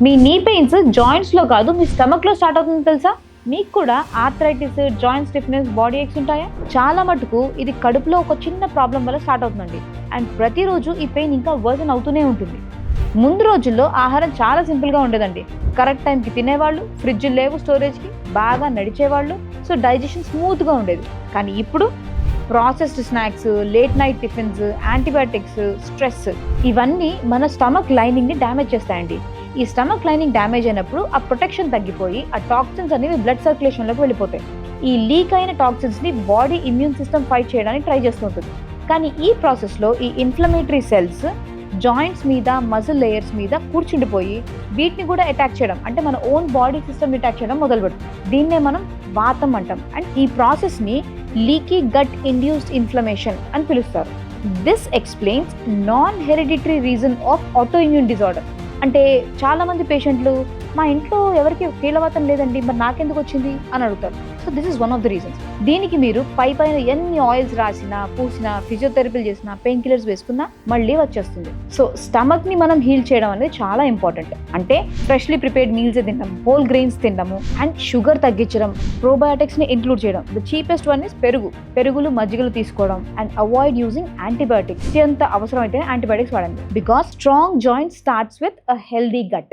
మీ నీ పెయిన్స్ జాయింట్స్లో కాదు, మీ స్టమక్లో స్టార్ట్ అవుతుంది తెలుసా? మీకు కూడా arthritis, joint stiffness, body X ఉంటాయా? చాలా మటుకు ఇది కడుపులో ఒక చిన్న ప్రాబ్లం వల్ల స్టార్ట్ అవుతుందండి. అండ్ ప్రతిరోజు ఈ పెయిన్ ఇంకా వర్సన్ అవుతూనే ఉంటుంది. ముందు రోజుల్లో ఆహారం చాలా సింపుల్గా ఉండేదండి. కరెక్ట్ టైంకి తినేవాళ్ళు, ఫ్రిడ్జ్ లేవు స్టోరేజ్కి, బాగా నడిచేవాళ్ళు, సో డైజెషన్ స్మూత్గా ఉండేది. కానీ ఇప్పుడు processed snacks, late night tiffins, antibiotics, stress ఇవన్నీ మన స్టమక్ లైనింగ్ని డ్యామేజ్ చేస్తాయండి. ఈ స్టమక్ లైనింగ్ డ్యామేజ్ అయినప్పుడు ఆ ప్రొటెక్షన్ తగ్గిపోయి ఆ టాక్సిన్స్ అనేవి బ్లడ్ సర్క్యులేషన్లోకి వెళ్ళిపోతాయి. ఈ లీక్ అయిన టాక్సిన్స్ని బాడీ ఇమ్యూన్ సిస్టమ్ ఫైట్ చేయడానికి ట్రై చేస్తుంటుంది. కానీ ఈ ప్రాసెస్లో ఈ ఇన్ఫ్లమేటరీ సెల్స్ జాయింట్స్ మీద, మజిల్ లేయర్స్ మీద కూర్చుండిపోయి వీటిని కూడా అటాక్ చేయడం, అంటే మన ఓన్ బాడీ సిస్టమ్ని అటాక్ చేయడం మొదలు పెడుతుంది. దీన్నే మనం వాతం అంటాం. అండ్ ఈ ప్రాసెస్ని లీకీ గట్ ఇండ్యూస్డ్ ఇన్ఫ్లమేషన్ అని పిలుస్తారు. This explains non hereditary reason of autoimmune disorder. అంటే చాలామంది పేషెంట్లు మా ఇంట్లో ఎవరికి కీళ్ళవాతం లేదండి, మరి నాకెందుకు వచ్చింది అని అడుగుతారు. So this is one of the reasons. దీనికి మీరు పైన ఎన్ని ఆయిల్స్ రాసినా, పూసినా, ఫిజియోథెరపీలు చేసినా, పెయిన్ కిల్లర్స్ వేసుకున్నా మళ్ళీ వచ్చేస్తుంది. సో స్టమక్ని మనం హీల్ చేయడం అనేది చాలా ఇంపార్టెంట్. అంటే ఫ్రెష్లీ ప్రిపేర్డ్ మీల్స్ తినడం, హోల్ గ్రెయిన్స్ తినడము, అండ్ షుగర్ తగ్గించడం, ప్రోబయాటిక్స్ని ఇంక్లూడ్ చేయడం. ద చీపెస్ట్ వన్ ఇస్ పెరుగులు, మజ్జిగలు తీసుకోవడం, అండ్ అవాయిడ్ యూజింగ్ యాంటీబయాటిక్స్. అత్యంత అవసరం అయితే యాంటీబయాటిక్స్ వాడండి. Because strong joint starts with a healthy gut.